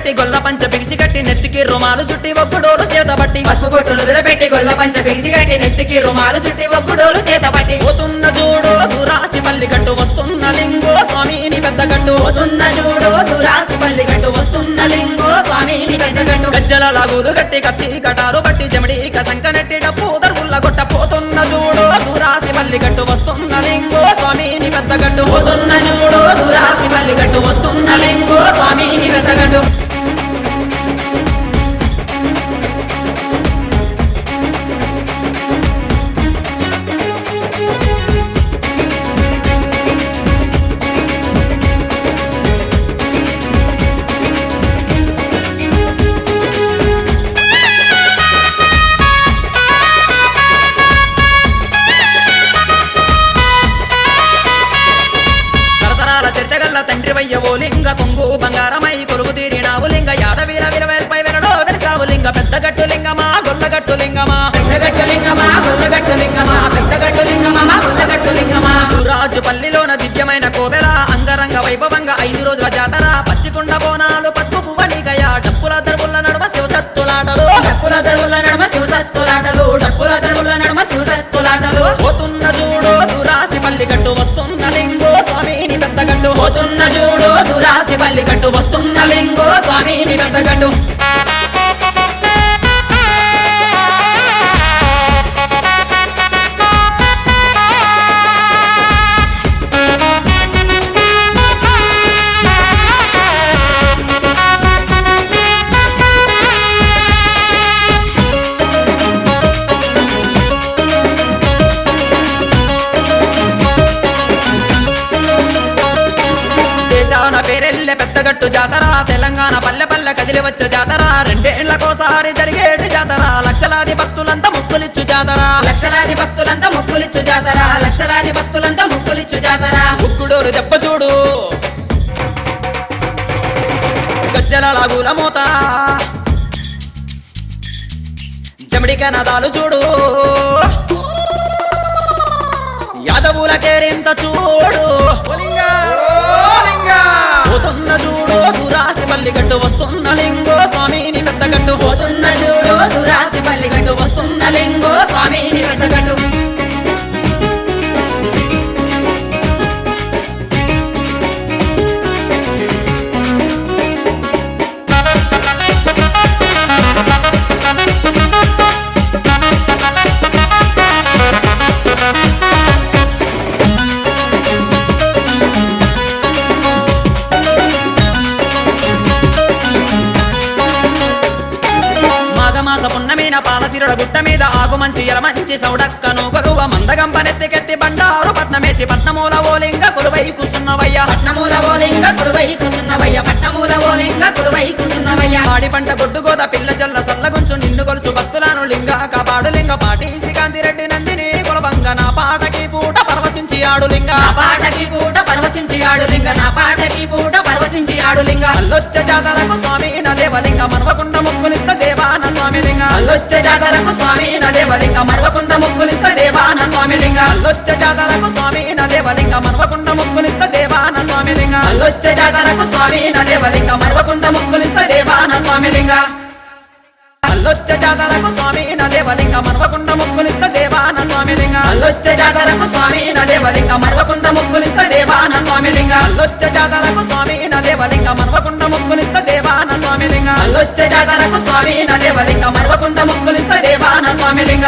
పెట్టి గొల్ల పంచ బిగిసి కట్టి నెత్తికి రుమాలు చుట్టి ఒగ్గుడోలు చేతబట్టి పసుపు బొట్టులు పెట్టి గొల్ల పంచ బిగిసి కట్టి నెత్తికి రుమాలు చుట్టి ఒగ్గుడోలు చేతబట్టి పోతున్న చూడు దురాసి పల్లి గట్టు వస్తున్న లింగో స్వామిని పెద్ద గట్టు పోతున్న చూడు దురాసి పల్లి గట్టు వస్తున్న లింగో స్వామిని పెద్ద గట్టు గజ్జల లాగులు గట్టి కత్తి కటారు బట్టి జమడీక సంకనెట్టి డప్పు దర్వుల్ల గొట్ట పోతున్న చూడు దురాసి పల్లి గట్టు వస్తున్న లింగో స్వామిని పెద్ద గట్టు పోతున్న చూడు దురాసి పల్లి గట్టు వస్తున్న లింగో స్వామిని పెద్ద గట్టు తండ్రి వయ్యవో లింగ కొంగు బంగారమై కొలువు తీరినావు లింగ యాదవీర విరవైపై వెరడో వెరసావు లింగ పెద్దగట్టు లింగమా గొల్లగట్టు లింగమా పెద్దగట్టు లింగమా గొల్లగట్టు లింగమా పెద్దగట్టు లింగమా గొల్లగట్టు లింగమా రాజుపల్లిలోన దివ్యమైన కోవెల అంగరంగ వైభవంగా 5 రోజుల జాతర పచ్చికుండ బోనాలు పసుపు పువ్వనిగయ డప్పుల దరువుల నడుమ శివసత్తులాటలు డప్పుల దరువుల నడుమ శివసత్తులాటలు డప్పుల దరువుల నడుమ శివసత్తులాటలు పోతున్న చూడు దురాసి పల్లి గట్టు వస్తున్న లింగో స్వామిని పెద్దగట్టు పోతున్న చూడు దురాసి పల్లి గట్టు వస్తున్న లింగో స్వామిని పెద్ద గట్టు పేరెల్లె పెద్దగట్టు జాతర తెలంగాణ పల్లె పల్లె కదిలి వచ్చే జాతర 2 ఏళ్లకోసారి జరిగేటి జాతర లక్షలాది భక్తులంతా ముక్కులిచ్చు జాతర లక్షలాది భక్తులంతా ముక్కులిచ్చు జాతర లక్షలాది భక్తులంతా ముక్కులిచ్చు జాతర ముక్కుడోరు దెబ్బ చూడు గజ్జల లాగుల మూత జమడిక నదాలు చూడు యాదవుల కేరింత చూడు పోతున్న చూడు దురాసి పల్లి గట్టు వస్తున్న లింగో స్వామిని పెద్ద గట్టు పోతున్న చూడు దురాసి పల్లి గట్టు వస్తున్న లింగో స్వామిని పెద్ద గట్టు పాలసిరుడ గుట్ట మీద ఆగు మంచి ఎలమంచి సౌడక్కను గరువ మందగంపనెత్తికెత్తి బండారు పట్నమేసి పట్నమూల ఓలింగ కొలువై కూసున్నవయ్య పట్నమూల ఓలింగ కొలువై కూసున్నవయ్య పట్నమూల ఓలింగ కొలువై కూసున్నవయ్య పాడి పంట గొడ్డుగోద పిల్ల జల్ల సల్లగుంచు నిన్ను కొలుసు భక్తులను లింగ కాపాడు లింగ పాటి శ్రీకాంతి రెడ్డి నందిని కులబంగ నా పాటకి పూట పరవశించి ఆడు లింగ నా పాటకి పూట పరవశించి ఆడు లింగ నా పాటకి పూట పరవశించి ఆడు లింగ అల్లొచ్చ జాతరకు స్వామి నా దేవలింగ మర్వకుండ ముక్కునిత్త దేవాన స్వామి లింగ అల్లొచ్చ జాతరకు స్వామి నా దేవలింగ మర్వకుండ ముక్కునిస్త దేవాన స్వామి లింగ అల్లొచ్చ జాతరకు స్వామి నా దేవలింగ మర్వకుండ ముక్కునిత్త దేవాన స్వామి లింగ అల్లొచ్చ జాతరకు స్వామి నా దేవలింగ మర్వకుండ ముక్కునిస్త దేవాన స్వామి లింగ అల్లొచ్చ జాతరకు స్వామి నా దేవలింగ మర్వకుండ ముక్కునిత్త దేవాన స్వామి లింగ అల్లొచ్చ జాతరకు స్వామి నా దేవలింగ మర్వకుండ ముక్కునిస్త దేవాన స్వామి లింగ అల్లొచ్చ జాతరకు స్వామి నా దేవలింగ మర్వకుండ ముక్కునిత్త దేవాన స్వామి లింగ అల్లొచ్చ జాతరకు స్వామి నా దేవలింగ మర్వకుండ ముక్కునిస్త దేవాన స్వామి లింగ